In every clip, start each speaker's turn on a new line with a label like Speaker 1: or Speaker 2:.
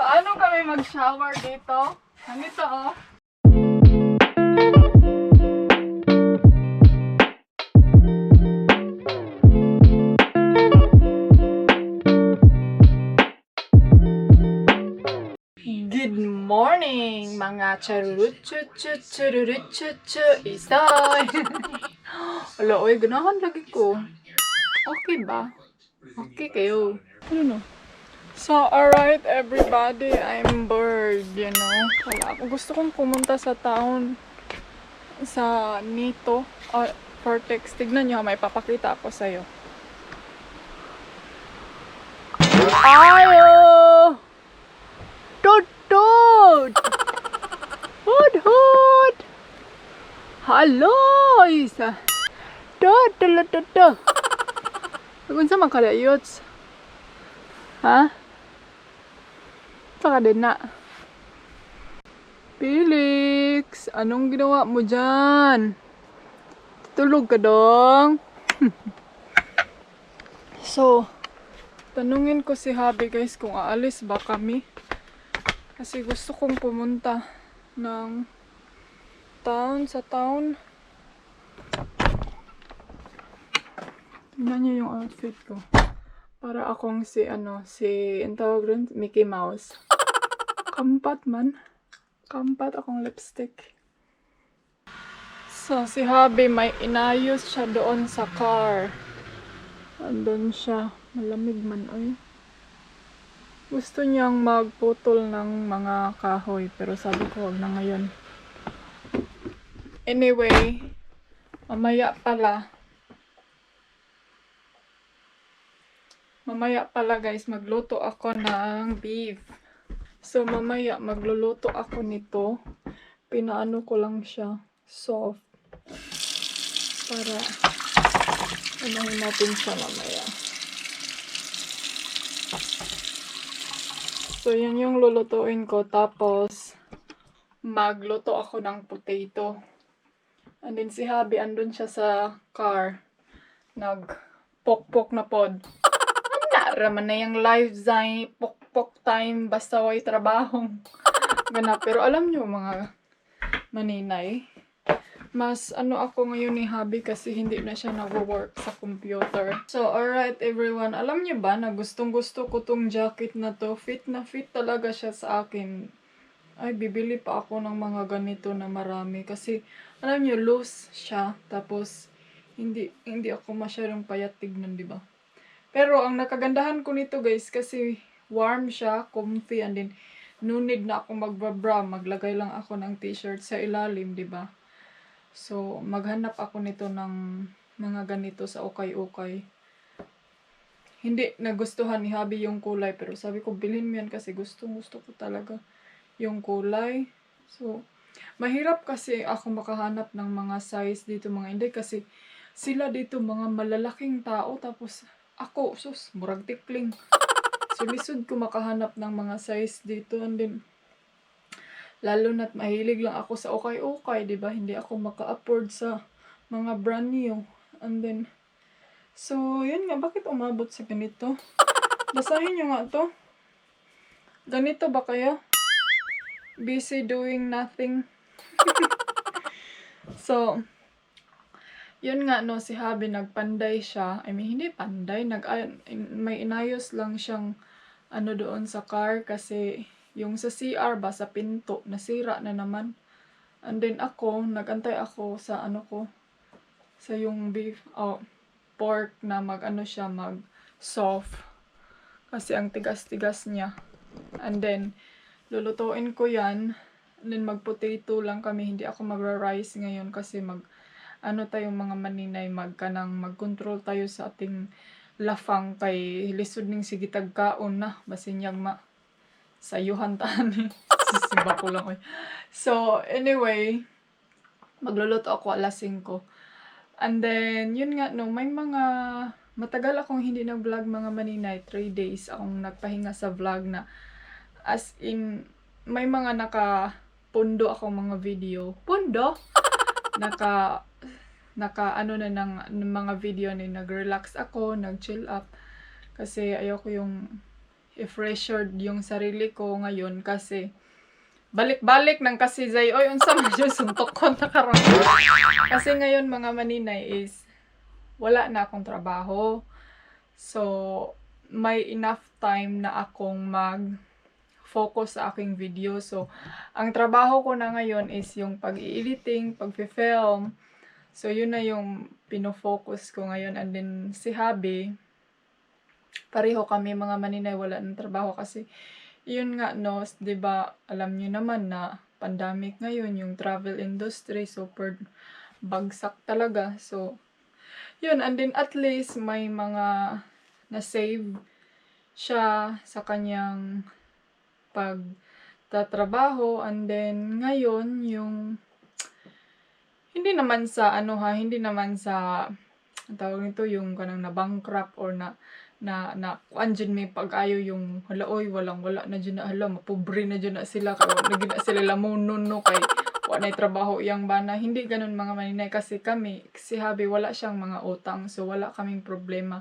Speaker 1: Paano kami mag-shower dito? Ganito oh. Good morning, mga charurutsu isay. Wala, oy, ganahan lagi ko. Okay ba? Okay kayo. Ano no? So, alright everybody, I'm bored, you know. Wala ako. Gusto kong pumunta sa town sa Nito Vortex. Tignan nyo, may papakita ako sa'yo. Ayo! Tutut! Hud hud! Hello! Isa! Tutut! Kung sa makalayots? Ha? Saka din na. Felix! Anong ginawa mo dyan? Tulog ka dong? So, tanungin ko si Habi guys kung aalis ba kami. Kasi gusto kong pumunta ng sa town. Tingnan niyo yung outfit ko. Para akong ang tawag rin, Mickey Mouse. Kampat man. Kampat akong lipstick. So, si Habi may inayos siya doon sa car. Andun siya. Malamig man, oy. Gusto niyang magputol ng mga kahoy, pero sabi ko, huwag na ngayon. Anyway, mamaya pala guys, magluto ako ng beef. So, mamaya magluluto ako nito. Pinaano ko lang siya, soft. Para, unahin natin siya mamaya. So, yun yung lulutuin ko. Tapos, magluto ako ng potato. And then si Habi, andun siya sa car. Nag-pok-pok na pod. Naraman na yung live zay, pok-pok time, basta way trabahong. Ganap. Pero alam nyo mga maninay, mas ako ngayon ni Habi kasi hindi na siya nag-work sa computer. So, alright everyone. Alam niyo ba na gustong-gusto ko tong jacket na to? Fit na fit talaga siya sa akin. Ay, bibili pa ako ng mga ganito na marami. Kasi, alam niyo, loose siya. Tapos, hindi ako masyadong payat tignan, di ba? Pero, ang nakagandahan ko nito guys, kasi warm siya, comfy, and then, no need na ako magbabra. Maglagay lang ako ng t-shirt sa ilalim, di ba? So, maghanap ako nito ng mga ganito sa ukay-ukay. Hindi nagustuhan ni Habi yung kulay, pero sabi ko, bilhin mo yan kasi gusto ko talaga yung kulay. So, mahirap kasi ako makahanap ng mga size dito mga hindi kasi sila dito mga malalaking tao tapos ako, murag tikling. So, lisod ko makahanap ng mga size dito and then lalo na't mahilig lang ako sa ukay-ukay, di ba? Hindi ako maka-afford sa mga brand new. And then, so, yun nga, bakit umabot sa ganito? Basahin nyo nga to. Ganito ba kaya? Busy doing nothing. So, yun nga, no, si Habi, nagpanday siya. I mean, hindi panday. May inayos lang siyang doon sa car kasi yung sa CR ba, sa pinto, nasira na naman. And then ako, nagantay ako sa sa yung beef, pork na mag-soft. Kasi ang tigas-tigas niya. And then, lulutuin ko yan. And then, mag-potato lang kami. Hindi ako magra-rice ngayon kasi tayong mga maninay, mag-control tayo sa ating lafang kay lisod ning sigitag kaon na. Basinyag sayuhan tani. Sisiba ko lang. So, anyway, magluluto ako alas 5. And then, yun nga, no, may matagal akong hindi nag-vlog mga maninay. 3 days akong nagpahinga sa vlog na as in, may mga nakapundo akong mga video. Pundo? Naka ng mga video na nag-relax ako, nag-chill up. Kasi ayoko yung i-pressured yung sarili ko ngayon kasi balik-balik ng kasi Zay, oy, unsa man yun, suntok ko na karon. Kasi ngayon mga maninay is, wala na akong trabaho. So, may enough time na akong mag-focus sa aking video. So, ang trabaho ko na ngayon is yung pag-i-editing, pag-film. So, yun na yung pinofocus ko ngayon. And then, si Habi, pareho kami mga maninay, wala ng trabaho kasi yun nga, no, 'di ba, alam niyo naman na pandemic ngayon, yung travel industry, super bagsak talaga. So, yun, and then at least may mga na-save siya sa kanyang pagtatrabaho. And then, ngayon, yung hindi naman sa hindi naman sa ang tawag nito yung kanang na bankrupt or na kuan may pag-ayo yung hala oy wala na dyan na hala mapobre na dyan na sila kay wala na sila lamunon no kay wala na trabaho iyang bana. Hindi ganun mga maninay kasi kami si Habi wala siyang mga utang, so wala kaming problema.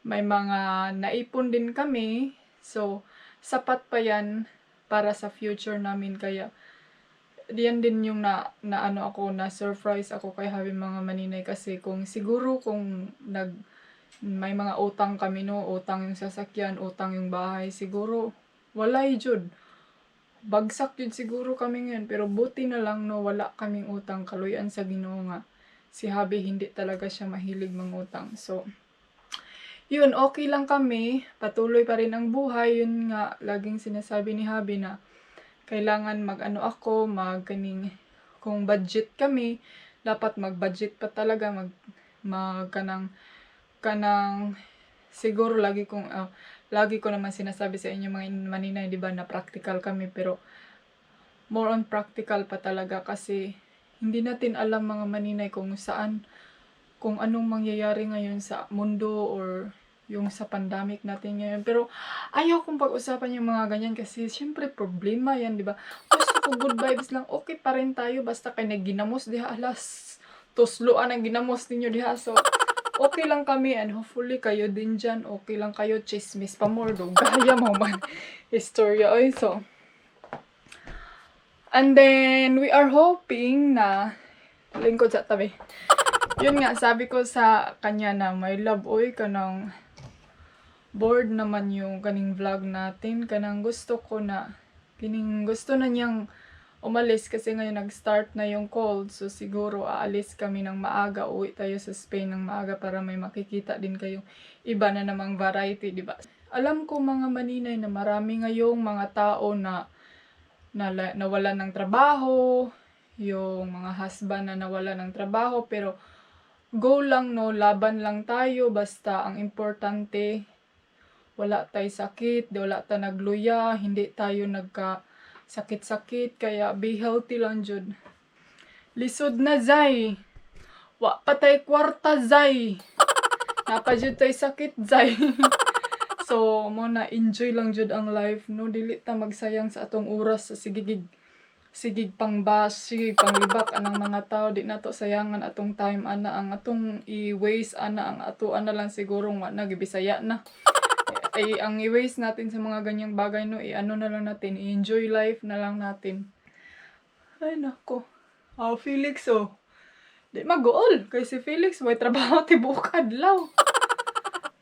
Speaker 1: May mga naipon din kami, so sapat pa yan para sa future namin. Kaya diyan din yung na surprise ako kay Habi mga maninay kasi kung siguro kung may mga utang kami no, utang yung sasakyan, utang yung bahay, siguro walay jud. Bagsak jud siguro kami ngayon, pero buti na lang no wala kaming utang, kaluyan sa Ginoo nga. Si Habi hindi talaga siya mahilig mangutang. So yun, okay lang kami, patuloy pa rin ang buhay. Yun nga laging sinasabi ni Habi na kailangan kung budget kami, dapat mag-budget pa talaga, kanang siguro lagi ko naman sinasabi sa inyo mga maninay, di ba, na practical kami, pero more on practical pa talaga kasi hindi natin alam mga maninay kung anong mangyayari ngayon sa mundo or yung sa pandemic natin ngayon. Pero ayaw kong pag-usapan yung mga ganyan kasi syempre problema yan, di ba? Gusto ko good vibes lang, okay pa rin tayo basta kay nagginamos diha, alas tusluan ang ginamos ninyo diha. So okay lang kami and hopefully kayo din dyan, okay lang kayo, chismis pa more do, gaya mo man istorya. Oy, so and then we are hoping na lingkod sa tabi. Yun nga, sabi ko sa kanya na my love, oy, kanang bored naman yung kaning vlog natin, kanang gusto na niyang umalis kasi ngayon nag-start na yung cold. So siguro aalis kami ng maaga, uwi tayo sa Spain ng maaga para may makikita din kayong iba na namang variety, di ba? Alam ko mga maninay na marami ngayong mga tao na nawalan ng trabaho, yung mga husband na nawalan ng trabaho, pero go lang no, laban lang tayo, basta ang importante wala tayo sakit, wala tayo nagluya, hindi tayo sakit-sakit, kaya be healthy lang jud. Lisod na Zay, wa pa tay kwarta Zay, napa jud tay sakit Zay. So mo na enjoy lang jud ang life no, dili ta magsayang sa atong oras sa sigig pangbas, sigig panglibak anang mga tao, di nato sayangan atong time ana, ang atong i-waste ana, ang ato ana lang siguro wa na gibisaya na. Ay ang i-waste natin sa mga ganyang bagay no, ano na lang natin, i-enjoy life na lang natin. Ay nako. Felix di mag-goal kay si Felix may trabaho tibuok adlaw.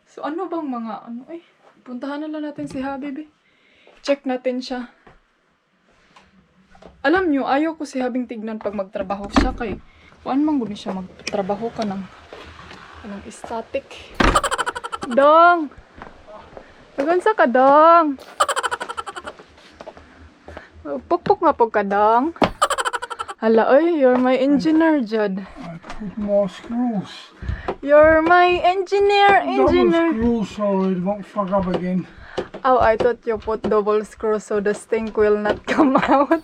Speaker 1: So ano bang mga puntahan na lang natin si Habibi. Check natin siya. Alam nyo, ayaw ko si Habing tignan pag magtrabaho siya kay kuan man gud siya magtrabaho ka ng static. Dong! Nagunsa ka, Dong? Pukpuk nga po ka, Dong. Hala, oy, you're my engineer, Jud.
Speaker 2: I put more screws.
Speaker 1: You're my engineer.
Speaker 2: Double screws so it won't fuck up again.
Speaker 1: Oh, I thought you put double screws so the stink will not come out.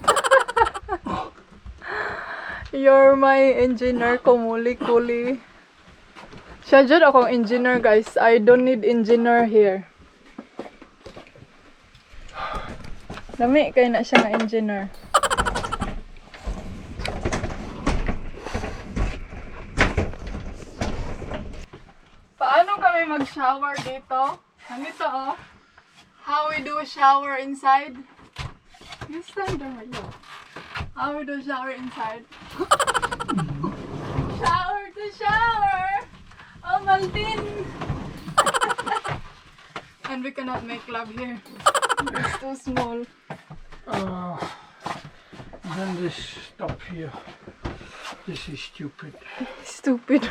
Speaker 1: You're my engineer, kumuli-kuli. Siya dyan akong engineer, guys. I don't need engineer here. Dami, kaya na siya nga engineer. Paano kami mag-shower dito? Nandito, oh. how we do shower inside. You stand there, Mayo. How we do shower inside. Shower to shower. Oh, Maltin. And we cannot make love here. It's too small.
Speaker 2: Then this stop here. This is stupid.
Speaker 1: Stupid.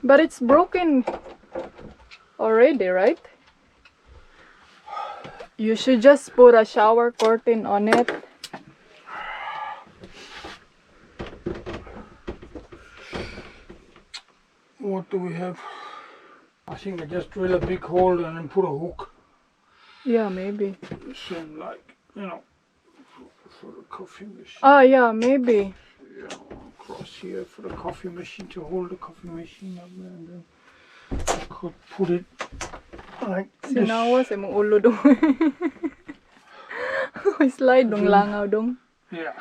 Speaker 1: But it's broken already, right? You should just put a shower curtain on it.
Speaker 2: What do we have? I think I just drill a big hole and then put a hook.
Speaker 1: Yeah, maybe.
Speaker 2: Same like, you know, for the coffee machine.
Speaker 1: Ah, yeah, maybe.
Speaker 2: Yeah, across here for the coffee machine to hold the coffee machine up there, and then I could put it like this.
Speaker 1: Sinawa sa mong ulo dong. Slide dong langaw dong.
Speaker 2: Yeah.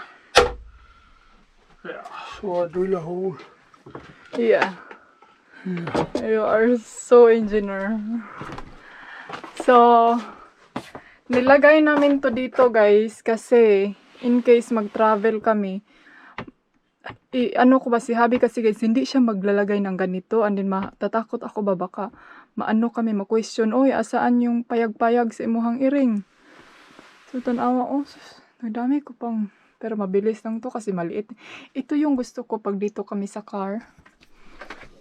Speaker 2: Yeah, so I drill a hole.
Speaker 1: Yeah. You are so engineer. So, nilagay namin to dito guys kasi in case mag-travel kami, ano ko ba si Habi kasi guys, hindi siya maglalagay ng ganito and then matatakot ako ba baka maano kami ma-question, oy asaan yung payag-payag sa imuhang iring. So tanawa, oh dami ko pang, pero mabilis lang to kasi maliit. Ito yung gusto ko pag dito kami sa car.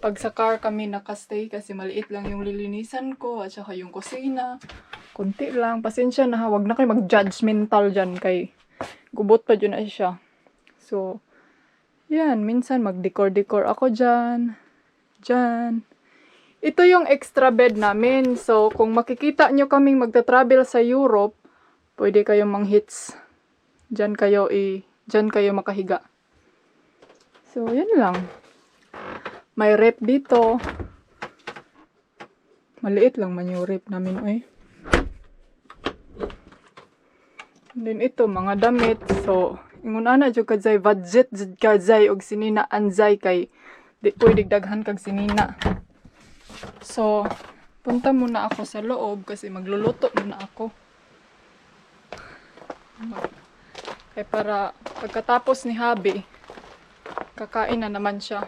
Speaker 1: Pag sa car kami nakastay kasi maliit lang yung lilinisan ko at saka yung kusina. Kunti lang. Pasensya na ha. Huwag na kayo mag-judgmental dyan kay gubot pa dyan na siya. So, yan. Minsan mag-decor-decor ako dyan. Dyan. Ito yung extra bed namin. So, kung makikita nyo kaming magta-travel sa Europe, pwede kayong mang-hits. Dyan kayo makahiga. So, yan lang. May rep dito. Maliit lang man yung rep namin, eh. And then ito, mga damit. So, ingon ana jud kadzay budget jud kadzay og sinina anzay kay di pwede daghan kag sinina. So, punta muna ako sa loob kasi magluluto muna ako. Kaya para pagkatapos ni Habi, kakain na naman siya.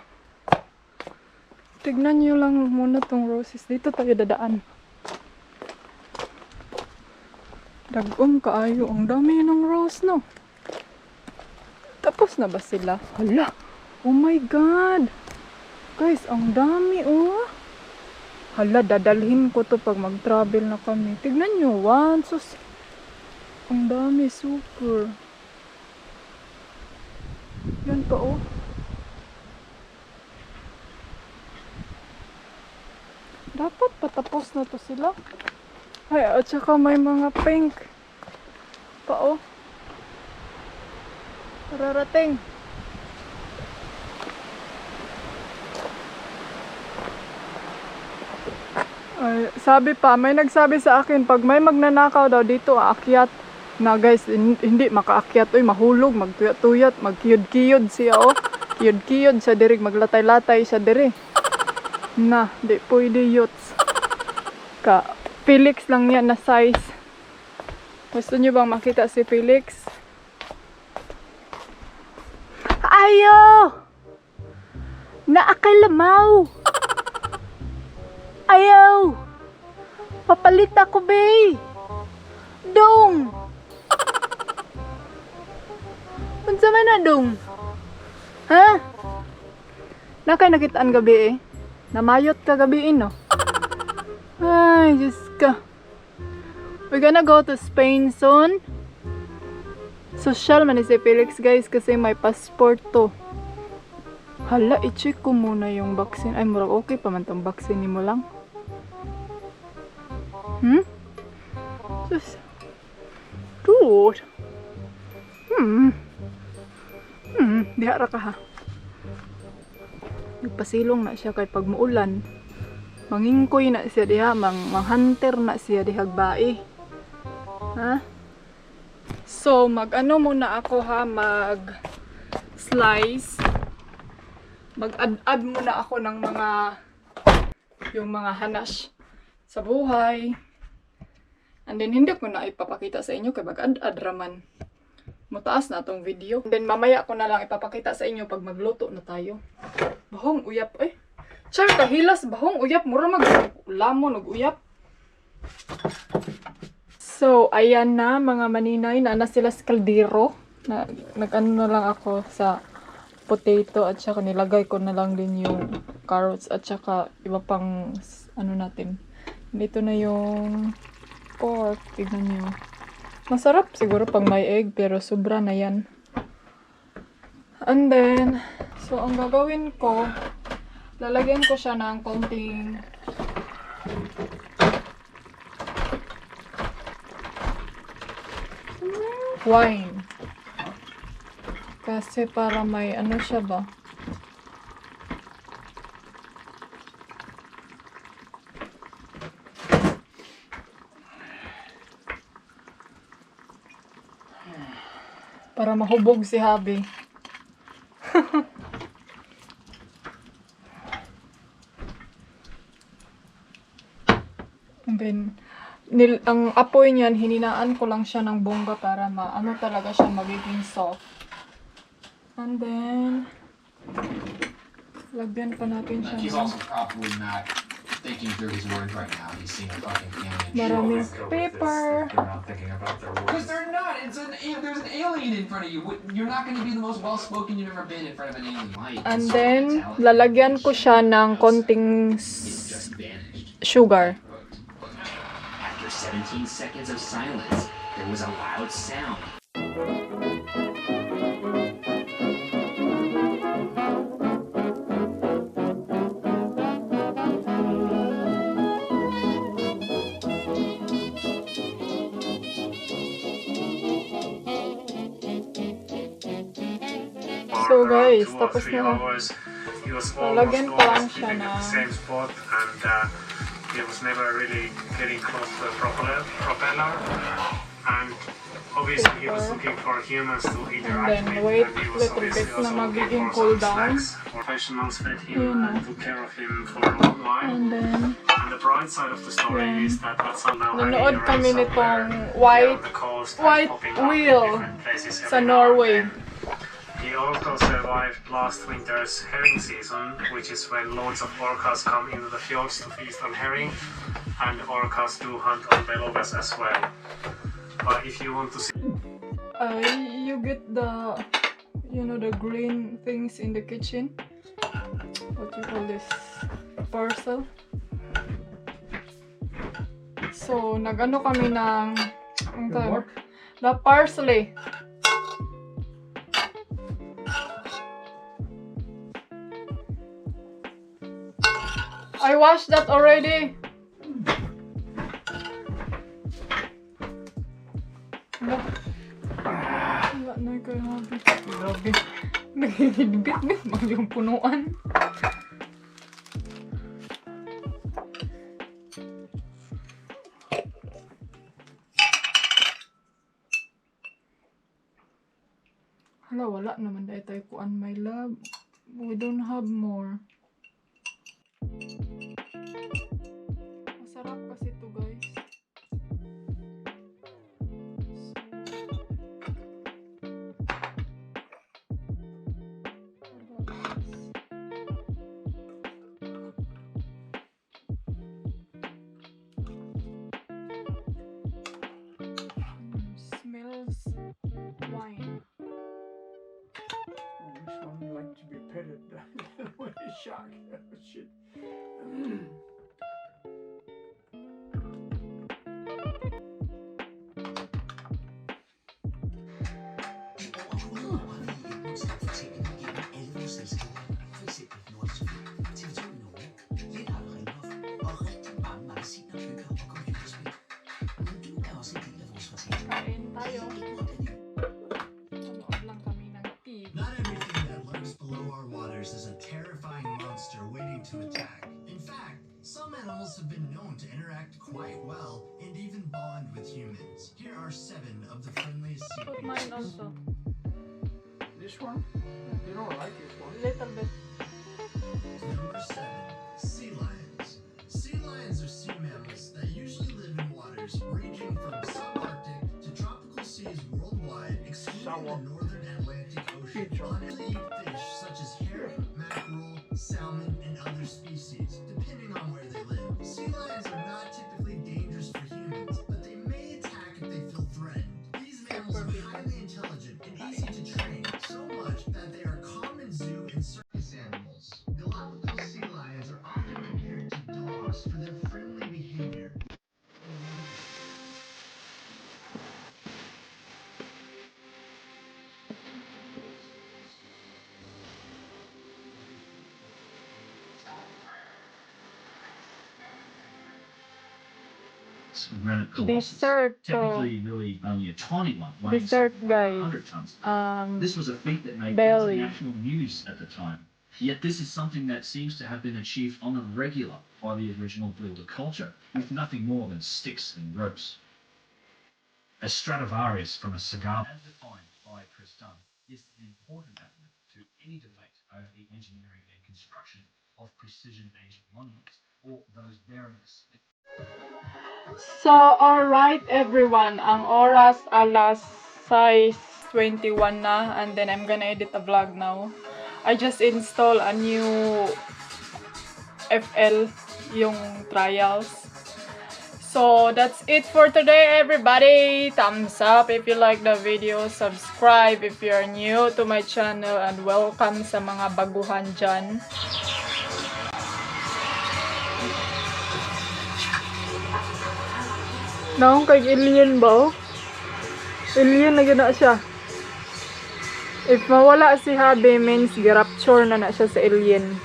Speaker 1: Tignan nyo lang muna tong roses. Dito tayo dadaan. Dagom kaayo. Ang dami ng rose, no? Tapos na ba sila? Hala! Oh my God! Guys, ang dami, oh! Hala, dadalhin ko to pag mag-travel na kami. Tignan nyo, one, sus. Ang dami, super. Yan pa, oh. Dapat patapos na to sila. Ay, at saka may mga pink pa, oh. Rarating. Ay, sabi pa, may nagsabi sa akin, pag may magnanakaw daw dito, aakyat. Na guys, hindi makaakyat. Uy, mahulog, magtuyat-tuyat, magkiyod-kiyod siya, oh. Kiyod-kiyod siya diri, maglatay-latay siya diri. Na, di pwede yuts. Felix lang yan na size. Gusto nyo bang makita si Felix? Ayaw! Naakalamaw! Ayaw! Papalit ako, bay! Dong! Unsa man na, dong? Ha? Nakay nakitaan gabi, eh. Namayot ka gabiin, no? Ay, Diyos ka. We're gonna go to Spain soon. Social man si Felix, guys, kasi may passport to. Hala, i-check ko muna yung vaccine. Ay, murag okay pa man tong vaccine ni mo lang. Diyos. Dude. Dihara ka, ha? Nagpasilong na siya kay pag muulan. Mangingkoy na siya diha, manghunter na siya dihag bae. Ha? So, mag-ano muna ako, ha? Mag-slice. Mag-add muna ako ng yung mga hanash. sa buhay. And then, hindi ko na ipapakita sa inyo kay mag-ad-ad raman. Mataas na itong video. And then, mamaya ko na lang ipapakita sa inyo pag magluto na tayo. Bahong uyap eh. Char, kahilas, bahong uyap. Mura mag-lamon, uyap. So, ayan na mga maninay. Naana sila sa kaldero. Nag-ano na lang ako sa potato at saka nilagay ko na lang din yung carrots at saka iba pang ano natin. Dito na yung pork. Tignan nyo. Masarap siguro pag may egg pero sobra na yan. And then, so ang gagawin ko, lalagyan ko siya ng konting wine. Kasi para may ano siya ba? Para mahubog si Habi. And then, ang apoy niyan, hininaan ko lang siya ng bongga para ano talaga siya magiging soft. And then, lagyan pa natin siya
Speaker 3: He's
Speaker 1: ng
Speaker 3: also probably not thinking through his words right now. He's seeing a fucking alien.
Speaker 1: maraming
Speaker 4: Go with this,
Speaker 1: paper.
Speaker 4: They're not thinking about their
Speaker 3: Because
Speaker 4: words.
Speaker 3: they're not. There's an alien in front of you. You're not going to be the most well-spoken you've ever been in front of an alien. Light.
Speaker 1: And then, lalagyan ko siya ng konting
Speaker 3: It just vanished.
Speaker 1: sugar.
Speaker 3: After 17 seconds of silence, there was a loud sound.
Speaker 1: So guys,
Speaker 4: Around 2 or
Speaker 1: tapos
Speaker 4: 3
Speaker 1: na.
Speaker 4: hours, he was
Speaker 1: Lalagyan
Speaker 4: almost
Speaker 1: ko lang
Speaker 4: always
Speaker 1: siya
Speaker 4: eating at the
Speaker 1: ng-
Speaker 4: same spot, and he was never really getting close to the propeller. And obviously he was looking for humans to interact
Speaker 1: then
Speaker 4: with,
Speaker 1: wait
Speaker 4: and he was
Speaker 1: little
Speaker 4: obviously
Speaker 1: bit na
Speaker 4: also looking
Speaker 1: magiging
Speaker 4: for
Speaker 1: cool
Speaker 4: some
Speaker 1: down.
Speaker 4: snacks. Professionals fed him
Speaker 1: Yun na.
Speaker 4: and took care of him for a long while.
Speaker 1: And then,
Speaker 4: And the bright side of the story
Speaker 1: Yan.
Speaker 4: is that somehow
Speaker 1: nanood
Speaker 4: hanging
Speaker 1: kami
Speaker 4: around
Speaker 1: nitong
Speaker 4: somewhere
Speaker 1: white
Speaker 4: near the coast and
Speaker 1: white
Speaker 4: popping up in
Speaker 1: wheel
Speaker 4: different places
Speaker 1: sa
Speaker 4: every now and
Speaker 1: Norway.
Speaker 4: then. He also survived last winter's herring season, which is when loads of orcas come into the fjords to feast on herring, and orcas do hunt on belugas as well. But if you want to see
Speaker 1: You get the, the green things in the kitchen. What you call this? Parcel. So, nag-ano kami ng, ang tawag? The parsley. I washed that already. Wala na kayo habi. Grabe. Nagigibit mag yung punuan. Hala, wala naman dahil tayo kuan, my love. We don't have more. Masarap kasi to guys. Smells wine.
Speaker 2: Oh, this one like to be petted. What a shock. Shit.
Speaker 1: Kain tayo. Manood lang kami ng TV.
Speaker 5: Not everything that lurks below our waters is a terrifying monster waiting to attack. In fact, some animals have been known to interact quite well and even bond with humans. Here are 7 of the friendliest sea
Speaker 1: Put mine
Speaker 5: creatures.
Speaker 1: also.
Speaker 2: This one? You don't like this one?
Speaker 1: Little bit.
Speaker 5: Number 7. Sea lions. Sea Sea lions are sea mammals that usually live in waters ranging from subarctic to tropical seas worldwide, excluding the northern Atlantic Ocean. Lions eat fish such as herring, mackerel, salmon, and other species, depending on where they live. Sea lions are not typically dangerous for humans, but they may attack if they feel threatened. These mammals are highly intelligent and easy to train, so much that they are common zoo and circus animals. Galapagos sea lions are often compared to dogs for their friendly behavior.
Speaker 6: Granite colossus.
Speaker 1: Dessert.
Speaker 6: Technically, really only a tiny one, weighing
Speaker 1: Dessert, guys.
Speaker 6: 100 tons.
Speaker 1: Um,
Speaker 6: This was a feat that made
Speaker 1: belly.
Speaker 6: international news at the time. Yet this is something that seems to have been achieved on a regular by the original builder culture, with nothing more than sticks and ropes. A Stradivarius from a cigar, as defined by Chris Dunn, is an important element to any debate over the engineering and construction of precision-aged monuments, or those bearing a
Speaker 1: So, alright everyone, ang oras alas 6:21 na, and then I'm gonna edit a vlog now. I just installed a new FL, yung trials. So, that's it for today everybody. Thumbs up if you like the video, subscribe if you're new to my channel, and welcome sa mga baguhan dyan. Naong kay alien ba? Alien na gina siya. If mawala si Habi means girapture na siya sa alien.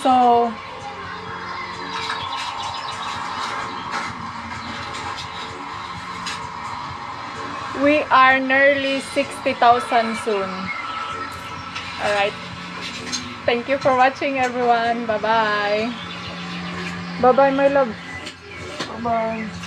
Speaker 1: So, we are nearly 60,000 soon. Alright. Thank you for watching everyone. Bye-bye. Bye-bye my love. Bye-bye.